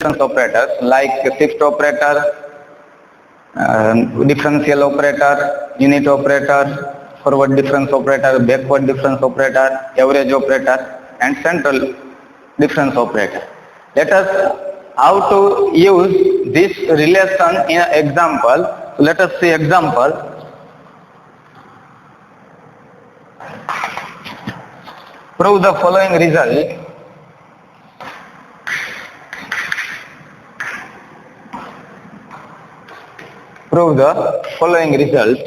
difference operators like shift operator, differential operator, unit operator, forward difference operator, backward difference operator, average operator, and central difference operator. Let us how to use this relation in an example. Let us see example. Prove the following result. Prove the following result.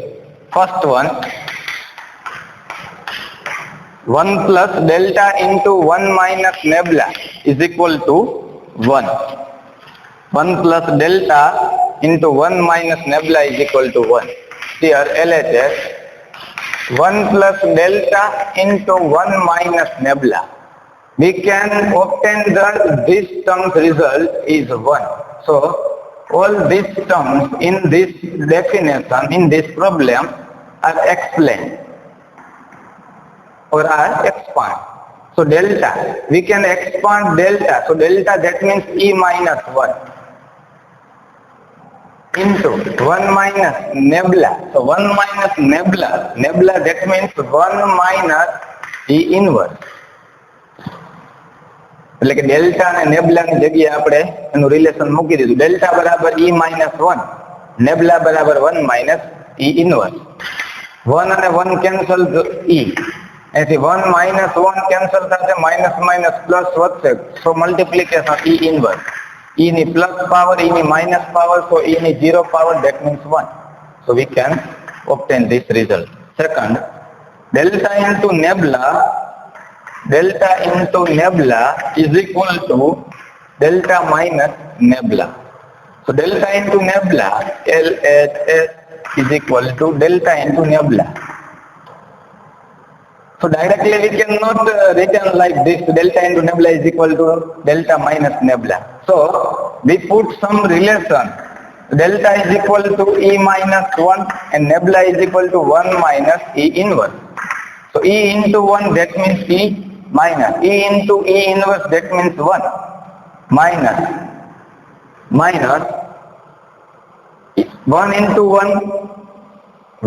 First one, 1 plus delta into 1 minus nebula is equal to 1. 1 plus delta into 1 minus nebula is equal to 1. Here LHS, 1 plus delta into 1 minus nebula. We can obtain this term's result is 1. So all these terms in this definition, in this problem, are explained or are expanded. So delta, we can expand delta. So delta, that means E minus 1 into 1 minus nebula. So 1 minus nebula, nebula that means 1 minus E inverse. એટલે કે delta અને નેબ્લાની જગ્યાએ આપણે એનું relation મૂકી દીધું. Delta બરાબર E minus 1, નેબ્લા બરાબર 1 minus E inverse. 1 અને 1 કેન્સલ E. એથી 1 minus 1 કેન્સલ થશે, માઇનસ માઇનસ પ્લસ વધશે. સો મલ્ટીપ્લિકેશન E inverse. E ની પ્લસ પાવર, E ની માઇનસ પાવર, so E ની 0 power, that means 1. So we can obtain this result. Second, delta into nebula, delta into nebula is equal to delta minus nebula. So delta into nebula, LHS is equal to delta into nebula. So directly we cannot written like this, delta into nebula is equal to delta minus nebula. So we put some relation. Delta is equal to E minus 1 and nebula is equal to 1 minus E inverse. So E into 1, that means E minus. E into E inverse, that means 1 minus 1 into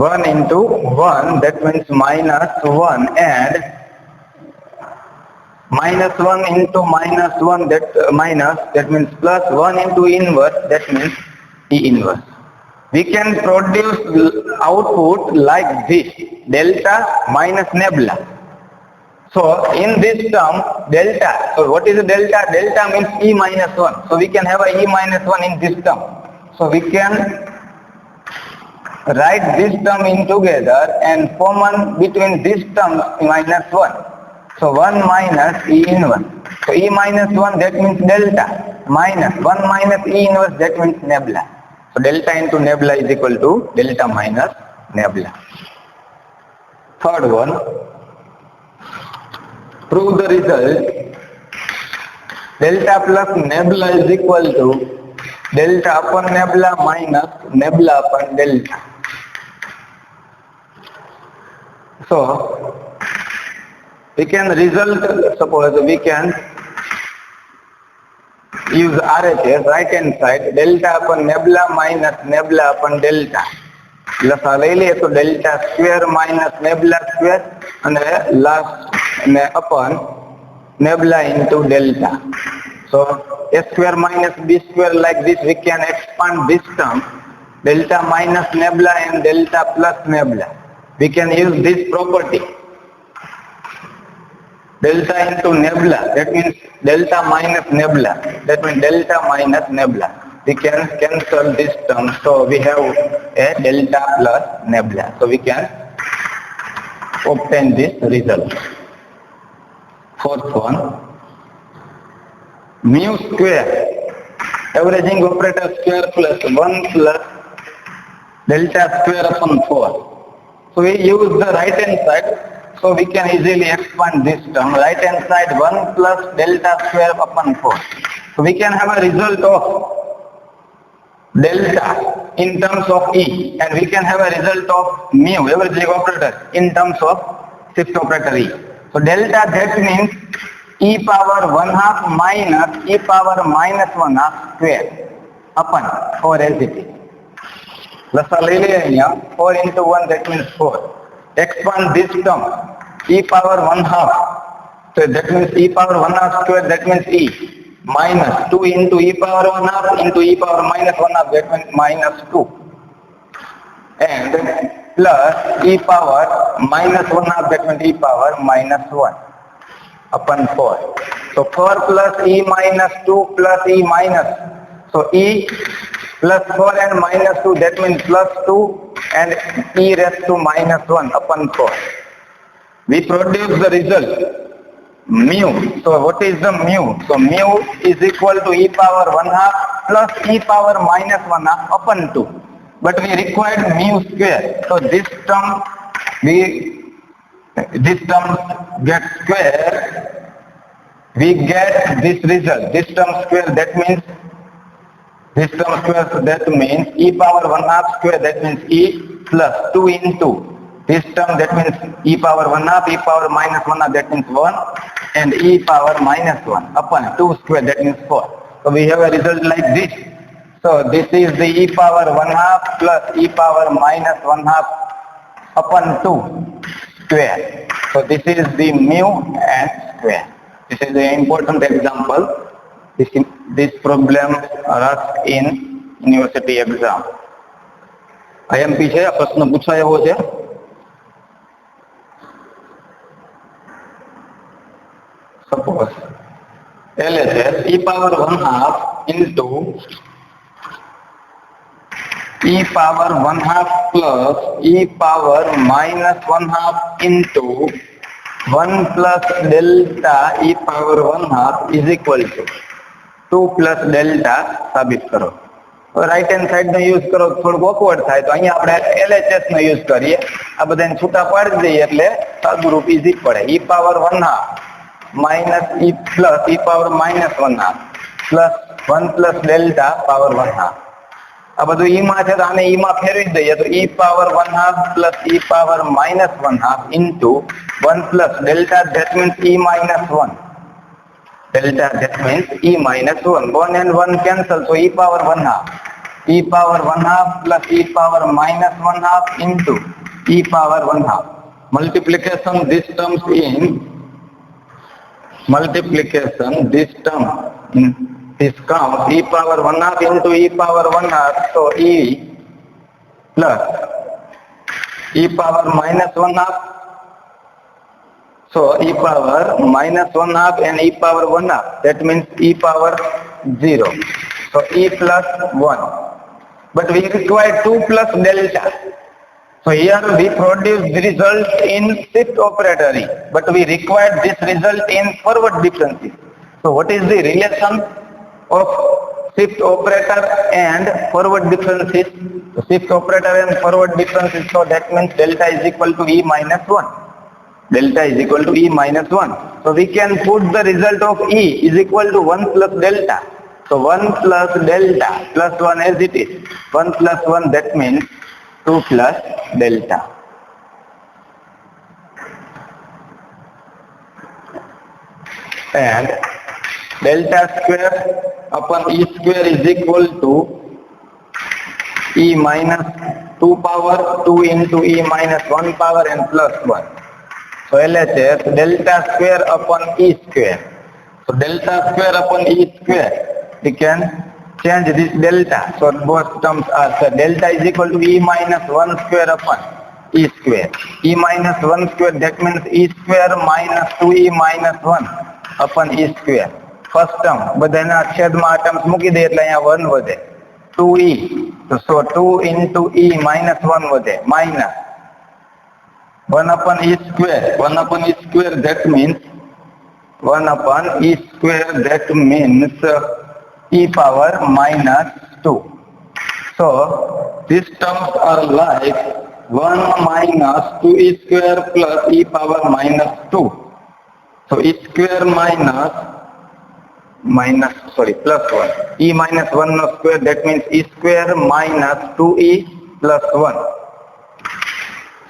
1 into 1, that means minus 1, and minus 1 into minus 1, that means plus 1 into inverse, that means E inverse. We can produce output like this, delta minus nebula. So in this term, delta, so what is the delta? Delta means E minus 1. So we can have a E minus 1 in this term. So we can write this term in together and common between this term minus 1. So 1 minus E inverse. So E minus 1, that means delta, minus 1 minus E inverse, that means nebula. So delta into nebula is equal to delta minus nebula. Third one, prove the result. Delta plus nebula is equal to delta upon nebula minus nebula upon delta. So we can result, suppose we can use RHS, right hand side, delta upon nebula minus nebula upon delta. લસા લઈ લઈએ તો delta square minus નેબ્લા square અને last ને upon nebula into delta. So a square minus b square, like this we can expand this term, delta minus nebula and delta plus nebula. We can use this property, delta into nebula, that means delta minus nebula, that means delta minus nebula. We can cancel this term, so we have a delta plus nebula. So we can obtain this result. Fourth one, mu square, averaging operator square plus 1 plus delta square upon 4. So we use the right hand side, so we can easily expand this term. Right hand side 1 plus delta square upon 4. So we can have a result of delta in terms of E, and we can have a result of mu, averaging operator, in terms of shift operator E. So delta, that means e power 1 half minus e power minus 1 half square upon 4 as it is. લસા લઈ લઈએ અહીંયા 4 into 1 that means 4. Expand this term e power 1 half, so that means e power 1 half square that means e minus 2 into e power 1 half into e power minus 1 half that means minus 2 and plus e power minus 1 half that means e power minus 1 upon 4. So 4 plus e minus 2 plus e minus, so e plus 4 and minus 2 that means plus 2 and e raised to minus 1 upon 4. We produce the result mu. So what is the mu? So mu is equal to e power 1 half plus e power minus 1 half upon 2. But we required mu square. So this term gets square. We get this result. This term square that means e power 1 half square that means e plus 2 into this term that means e power 1 half e power minus 1 half that means 1 and e power minus 1 upon 2 square that means 4. So we have a result like this. So this is the e power 1 half plus e power minus 1 half upon 2 square. So this is the mu and square. This is the important example. This problem asked in university exam. IMP છે, આ પ્રશ્ન પૂછાયો છે. Suppose LHS e power 1 half into e power 1 half plus e power minus 1 half into 1 plus delta e power 1 half is equal to 2 plus delta સાબિત કરો. Right hand side નો use કરો થોડું awkward થાય, તો અહીંયા આપણે LHS નો use કરીએ. આ બધાને છૂટા પાડી દઈએ એટલે સાદુરૂપ ઈઝી પડે. e power 1 half minus e plus e power minus 1 half plus 1 plus delta power 1 half. આ બધું e માં છે તો આને e માં ફેરવી દઈએ તો e power 1 half plus e power minus 1 half into 1 plus delta that means e minus 1. Delta that means e minus 1. 1 and 1 cancel, so e power 1 half. E power 1 half plus e power minus 1 half into e power 1 half. Multiplication this term in this comes e power 1 half into e power 1 half, so e plus e power minus 1 half, so e power minus 1 half and e power 1 half that means e power 0, so e plus 1, but we require 2 plus delta. So here we produce the result in shift operator, but we require this result in forward differences. So what is the relation of shift operator and forward differences? So shift operator and forward differences, so that means delta is equal to e minus 1. Delta is equal to e minus 1. So we can put the result of e is equal to 1 plus delta. So 1 plus delta plus 1 as it is. 1 plus 1 that means 2 plus delta. And delta square upon e square is equal to e minus 2 power 2 into e minus 1 power and plus 1. So LHS delta square upon e square. So delta square upon e square, we can change this delta. So both terms are, so delta is equal to e minus 1 square upon e square. E minus 1 square that means e square minus 2e minus 1 upon e square. First term, બધાના છેદમાં આ terms મૂકી દે એટલે અહીંયા 1 વધે. 2e, so 2 into e minus 1 વધે, minus 1 upon e square. 1 upon e square that means 1 upon e square that means e power minus 2. So these terms are like 1 minus 2e square plus e power minus 2. So e square plus 1. E minus 1 no square that means e square minus 2e plus 1.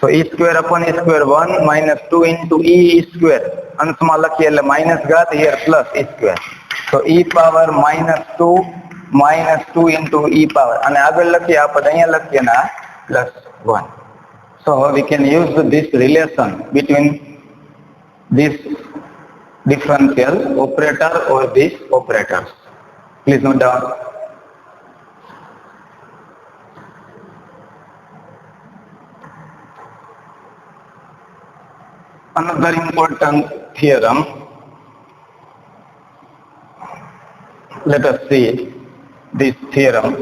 So e square upon e square 1 minus 2 into e square. અંશમાં લખીએ એટલે minus ઘાત, here plus e square. So e power minus 2 into e power. અને આગળ લખીએ આ પદ અહીંયા લખીએ ને plus 1. So we can use this relation between this differential operator or these operators. Please note down. Another important theorem. Let us see this theorem.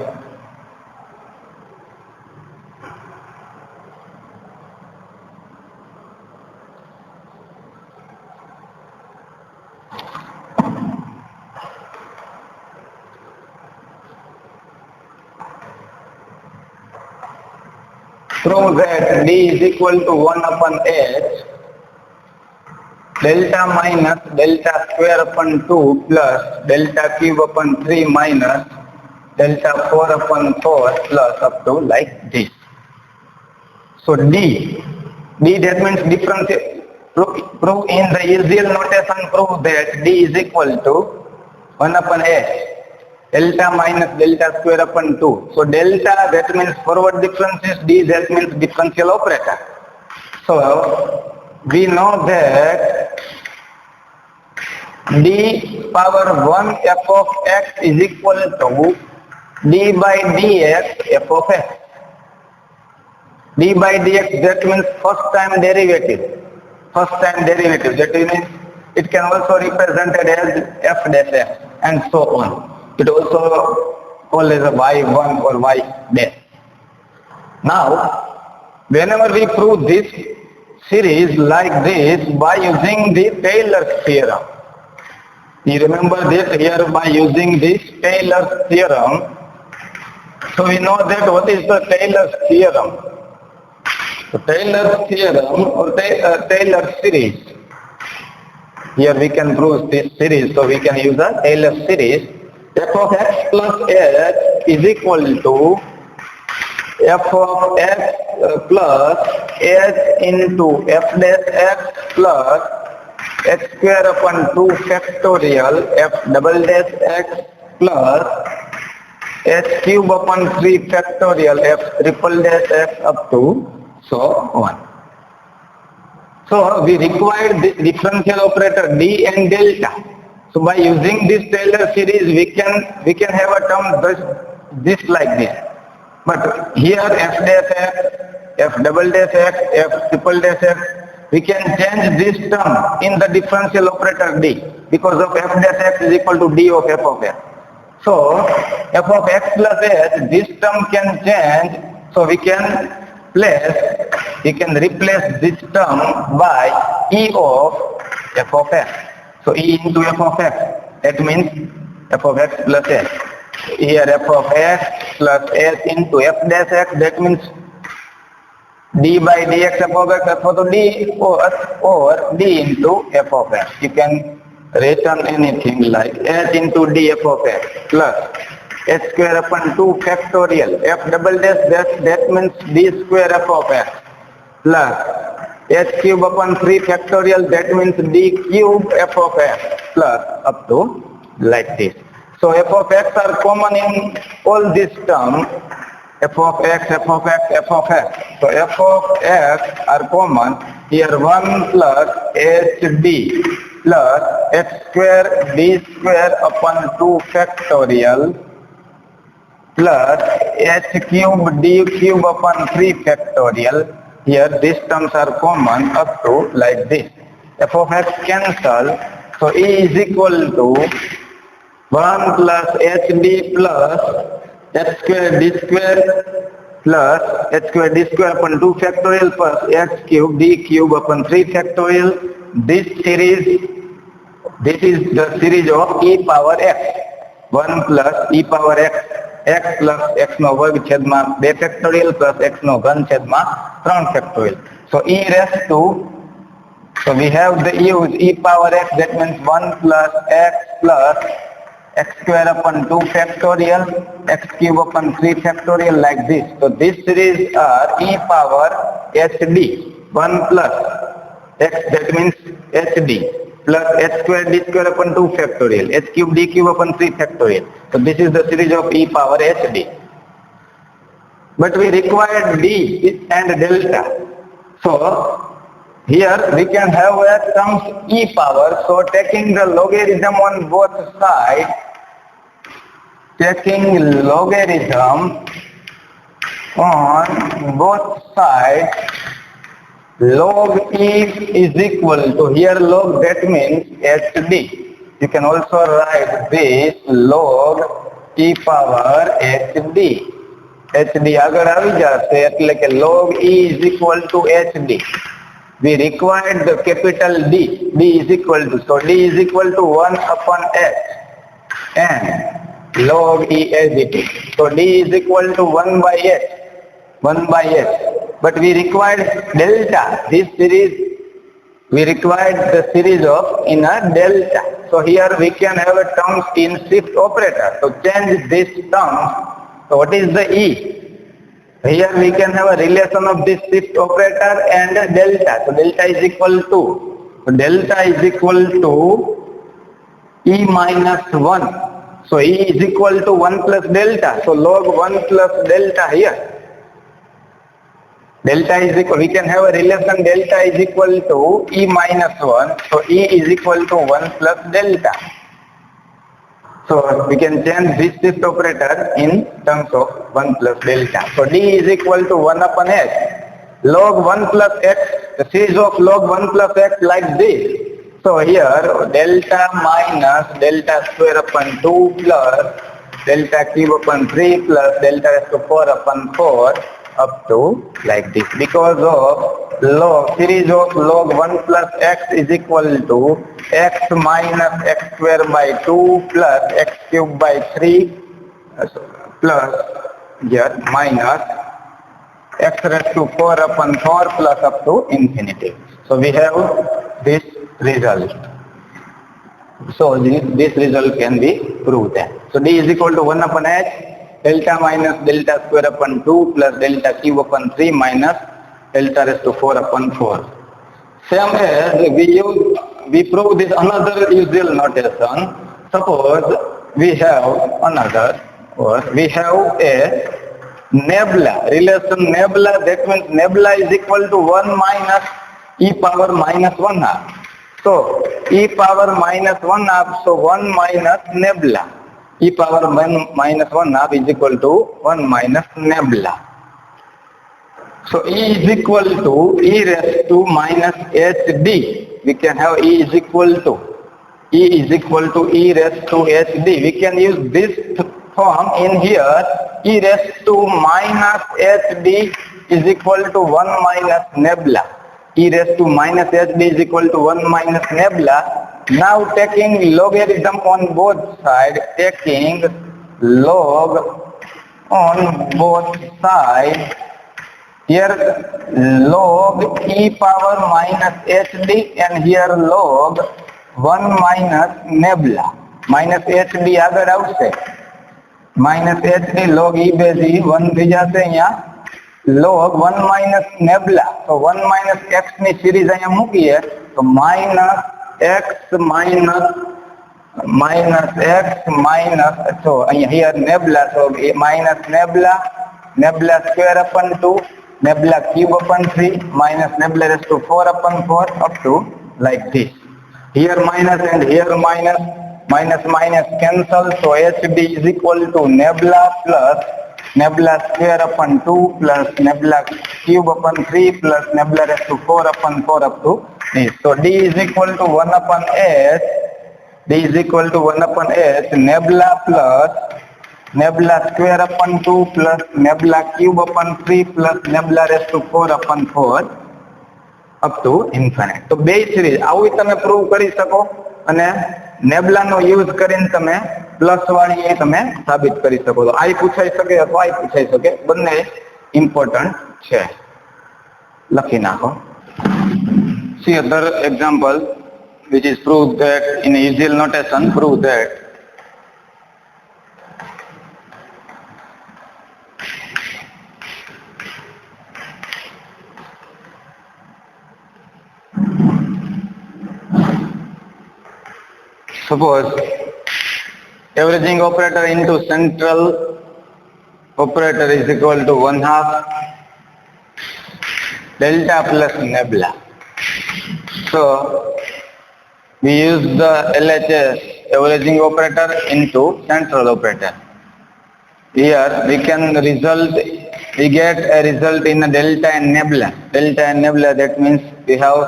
Prove that d is equal to 1 upon h delta minus delta square upon 2 plus delta cube upon 3 minus delta 4 upon 4 plus up to like this. So d that means differential. Prove in the usual notation, prove that d is equal to 1 upon h delta minus delta square upon 2. So delta, that means forward difference is d, that means differential operator. So we know that d power 1 f of x is equal to d by dx f of x. D by dx, that means first time derivative. That means it can also represented as f dash x and so on. It also called as a y1 or y dash. Now, whenever we prove this series like this by using the Taylor's theorem, you remember this here by using this Taylor's theorem. So we know that what is the Taylor's theorem? The Taylor's theorem or Taylor's series. Here we can prove this series, so we can use the Taylor's series. F of x plus h is equal to f of x plus h into f dash x plus x square upon 2 factorial f double dash x plus h cube upon 3 factorial f triple dash x up to so on. So we require this differential operator d and delta. So by using this Taylor series, we can have a term this like this. But here f dash x, f double dash x, f triple dash x, we can change this term in the differential operator d, because of f dash x is equal to d of f of x. So f of x plus h, this term can change. So we can replace this term by e of f of x. So e into f of x, that means f of x plus h. Here f of x plus h into f dash x, that means d by dx f of x equal to d or d into f of x. You can written anything like h into d f of x plus h square upon 2 factorial f double dash that means d square f of x plus h cube upon 3 factorial, that means d cube f of x plus up to like this. So f of x are common in all these terms, f of x, f of x, f of x. So f of x are common here, 1 plus hd plus x square d square upon 2 factorial plus h cube d cube upon 3 factorial. Here these terms are common up to like this. F of x cancel. So e is equal to 1 plus hd plus h square d square plus h square d square upon 2 factorial plus x cube d cube upon 3 factorial. This is the series of e power x. 1 plus e power x, x plus x નો વર્ગ છેદમાં 2 factorial plus x નો ઘન છેદમાં 3 factorial. So e raised to, so we have the use e power x, that means 1 plus x square upon 2 factorial, x cube upon 3 factorial like this. So this series are e power hd 1 plus x, that means hd plus h square d square upon 2 factorial, h cube d cube upon 3 factorial. So this is the series of e power hd. But we require d and delta. So here we can have a terms e power. So taking the logarithm on both sides, log e is equal to, here log, that means hd. You can also write this log e power hd. hd આગળ આવી જશે એટલે કે log e is equal to hd. We required the capital D. D is equal to, so D is equal to 1 upon h and log e as it is. So D is equal to 1 by h. But we required delta. This series, we required the series of in a delta. So here we can have a terms in shift operator. So change this term. So what is the e? Here we can have a relation of this shift operator and delta. So delta is equal to, e minus 1. So e is equal to 1 plus delta. So log 1 plus delta here. Delta is equal, we can have a relation delta is equal to e minus 1. So e is equal to 1 plus delta. So we can change this shift operator in terms of 1 plus delta. So d is equal to 1 upon h. Log 1 plus x, the series of log 1 plus x like this. So here delta minus delta square upon 2 plus delta cube upon 3 plus delta raised to 4 upon 4 up to like this. Because of log, series of log 1 plus x is equal to x minus x square by 2 plus x cube by 3 plus here minus x raised to 4 upon 4 plus up to infinity. So we have this result. So this result can be proved there. So d is equal to 1 upon h, delta minus delta square upon 2 plus delta cube upon 3 minus delta raised to 4 upon 4. Same as we prove this another usual notation. Suppose we have another, or we have a nebula, relation nebula, that means nebula is equal to 1 minus e power minus 1 half. So e power minus 1 half, so 1 minus nebula. E power minus 1 half is equal to 1 minus nebula. So e is equal to e raised to minus hd. We can have e is equal to e raised to hd. We can use this form in here. E raised to minus hd is equal to 1 minus nebula. E raised to minus hd is equal to 1 minus nebula. Now taking logarithm on both sides, here log e power minus hd and here log 1 minus nebula. Minus hd આગળ આવશે, minus hd log e base e 1 થઈ જશે અહીંયા, log 1 minus nebula. So 1 minus x ની series અહીંયા મૂકીએ તો minus x minus so here nebula, so minus nebula square upon 2, nebula cube upon 3 minus nebula raised to 4 upon 4 up to like this. Here minus and here minus cancel, so hd is equal to nebula plus nebula square upon 2 plus nebula cube upon 3 plus nebula raised to 4 upon 4 up to this. So d is equal to 1 upon h, nebula plus nebula square upon 2 plus nebula cube upon 3 plus nebula raised to 4 upon 4 up to infinite. તો બે series આવું તમે prove કરી શકો અને nebula નો use કરીને તમે plus વાળી એ તમે સાબિત કરી શકો. તો આઈ પૂછાઈ શકે અથવા આઈ પૂછાઈ શકે, બંને ઇમ્પોર્ટન્ટ છે. લખી નાખો. See other example which is proved that in a usual notation, prove that suppose averaging operator into central operator is equal to 1/2 delta plus nebula. So we use the LHS averaging operator into central operator. Here we get a result in a delta and nebula. Delta and nebula, that means we have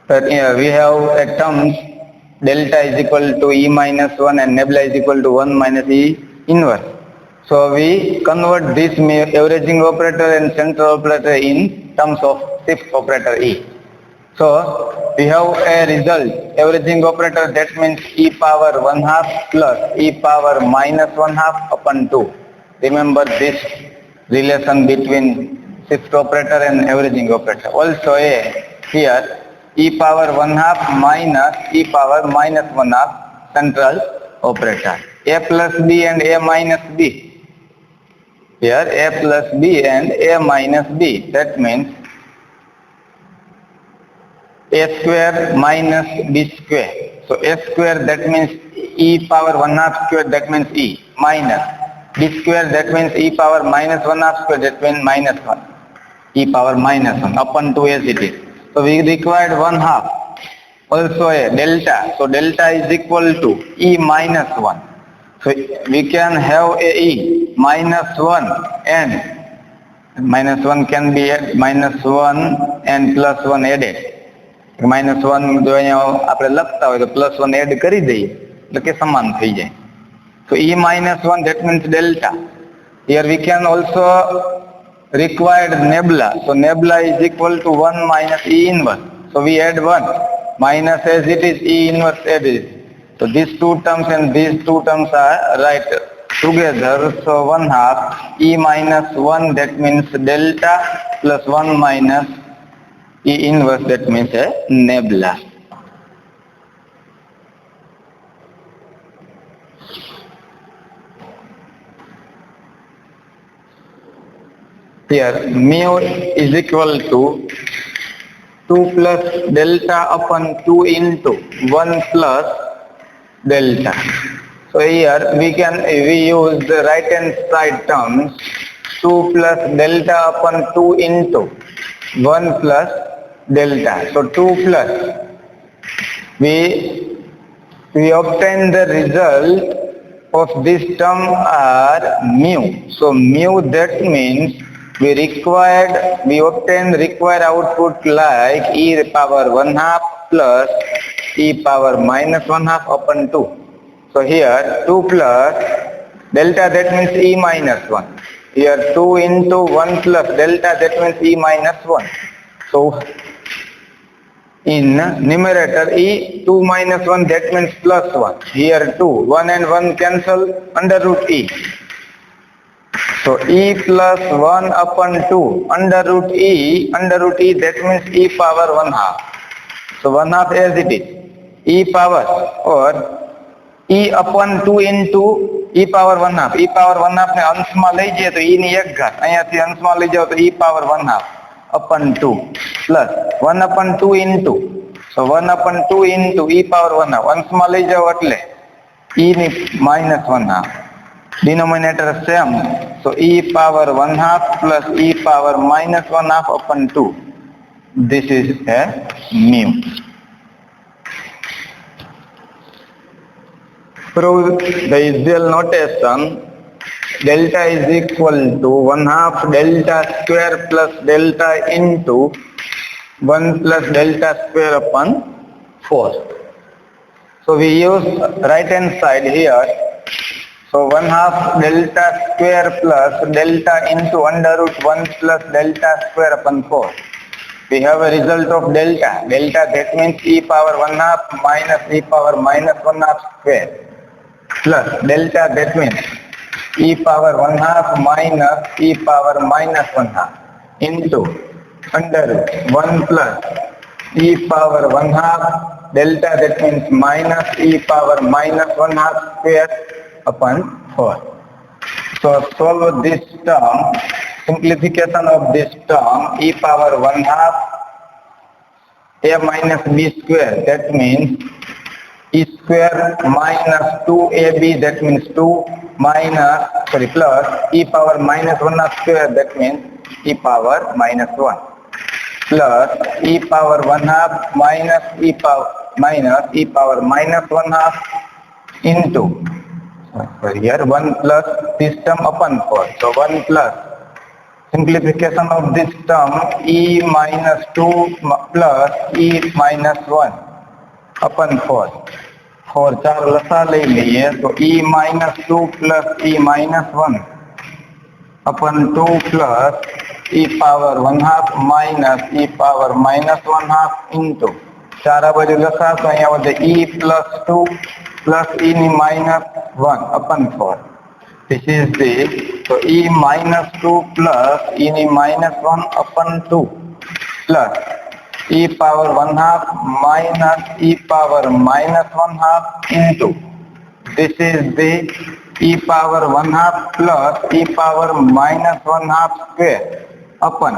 a terms delta is equal to E minus 1 and nebula is equal to 1 minus E inverse. So we convert this averaging operator and central operator in terms of shift operator E. So we have a result averaging operator, that means E power 1/2 plus E power minus 1/2 upon 2. Remember this relation between shift operator and averaging operator. Also here E power 1/2 minus E power minus 1/2 central operator. A plus B and A minus B. Here A plus B and A minus B. That means A square minus B square. So A square, that means E power 1/2 square, that means E, minus B square, that means E power minus 1/2 square, that means minus 1. E power minus 1 upon 2 as it is. So we required 1/2. Also a delta. So delta is equal to E minus 1. So we can have a E minus 1 and minus 1 can be minus 1 and plus 1 added. -1 જો અહીંયા આપણે લખતા હોય તો +1 add કરી દઈએ એટલે કે સમાન થઈ જાય. So E minus 1, that means delta. Here we can also required nebula. So nebula is equal to 1 minus E inverse. So we add 1 minus as it is E inverse added. So these two terms and these two terms are right together. So 1/2 E minus 1, that means delta, plus 1 minus E inverse, that means a nebula. Here mu is equal to 2 plus delta upon 2 into 1 plus delta. So here we use the right hand side terms 2 plus delta upon 2 into 1 plus delta. So 2 plus we obtain the result of this term are mu. So mu, that means we obtain required output like E power 1/2 plus E power minus 1/2 upon 2. So here 2 plus delta, that means E minus 1. Here 2 into 1 plus delta, that means E minus 1. So in numerator E 2 minus 1, that means plus 1. Here 2, 1 and 1 cancel, under root E. So E plus 1 upon 2 under root E, that means E power 1/2. So 1/2 as it is. E power or E upon 2 into E power 1/2. E power 1/2 ને અંશમાં લઈ જઈએ તો E ની 1 ઘાત. અહીંયાથી અંશમાં લઈ જાઓ તો E power 1/2 upon 2 plus 1 upon 2 into. So 1 upon 2 into E power 1/2. અંશમાં લઈ જાઓ એટલે E ની minus 1/2. Denominator same. So E power 1/2 plus E power minus 1/2 upon 2. This is a mu. Prove the usual notation. Delta is equal to 1/2 delta square plus delta into 1 plus delta square upon 4. So we use right hand side here. So 1/2 delta square plus delta into under root 1 plus delta square upon 4. We have a result of delta. Delta, that means E power 1/2 minus E power minus 1/2 square plus delta, that means E power 1/2 minus E power minus 1/2 into under root 1 plus E power 1/2 delta, that means minus E power minus 1/2 square upon 4. So solve this term, simplification of this term, E power 1/2 A minus B square, that means e square minus 2ab, that means 2 minus, sorry, plus e power minus 1 half square, that means e power minus 1, plus e power 1 half minus e power minus 1 half into, here 1 plus this term upon 4. So 1 plus simplification of this term e minus 2 plus e minus 1 upon 4. 4 4 लसा ले लिए तो e minus 2 plus e minus 1 upon 2 plus e power 1 half minus e power minus 1 half into 4 बाजू लसा तो અહીંયા વધે e plus 2 plus e ની minus 1 upon 4. This is the, so e minus 2 plus e ની minus 1 upon 2 plus e power 1 half minus e power minus 1 half into, this is the e power 1 half plus e power minus 1 half square upon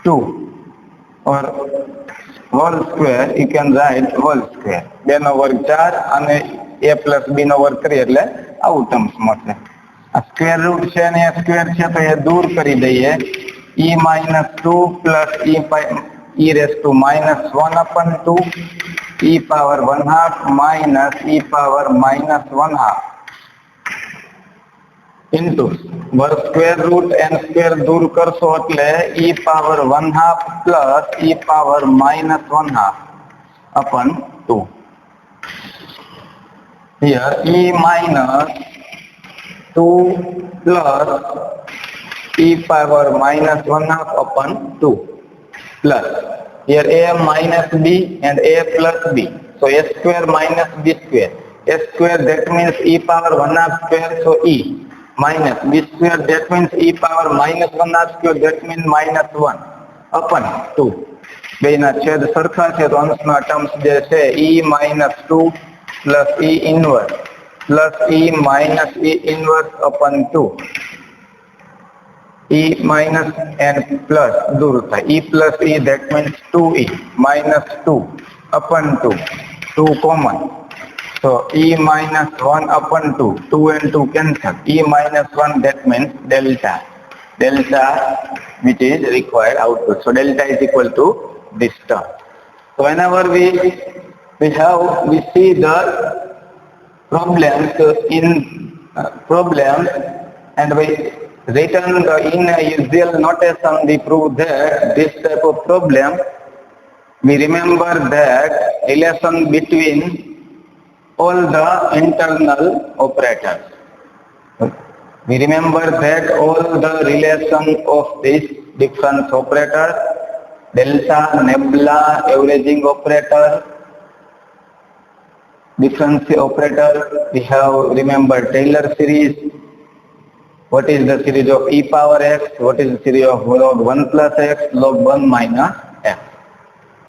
2, or whole square, you can write whole square. 2 નો વર્ગ 4 અને a plus b નો વર્ગ કરીએ એટલે આવું terms મળશે. આ square root છે અને આ સ્ક્વેર છે તો એ દૂર કરી દઈએ. e minus 2 plus e raised to minus 1 upon 2 e power 1 half minus e power minus 1 half into વર્ગ સ્ક્વેર રૂટ એન્ડ સ્ક્વેર દૂર કરશો એટલે e power 1 half plus e power minus 1 half upon 2. Here e minus 2 plus e power minus 1 half upon 2 plus here a minus b and a plus b. So a square minus b square. A square, that means e power 1 half square, so e minus b square, that means e power minus 1 half square, that means minus 1 upon 2. બેના છેદ સરખા છે તો અંશના terms જે છે e minus 2 plus e inverse plus e minus e inverse upon 2. e minus and plus दूर था, e plus e, that means 2e minus 2 upon 2, 2 common, so e minus 1 upon 2, 2 and 2 cancel, e minus 1, that means delta which is required output. So delta is equal to this term. So whenever we see the problems in problems and we written in a usual notation, we prove that this type of problem, we remember that relation between all the internal operators. We remember that all the relation of this difference operator, delta, nebula, averaging operator, difference operator, we have remembered Taylor series. What is the series of e power x? What is the series of log 1 plus x, log 1 minus x?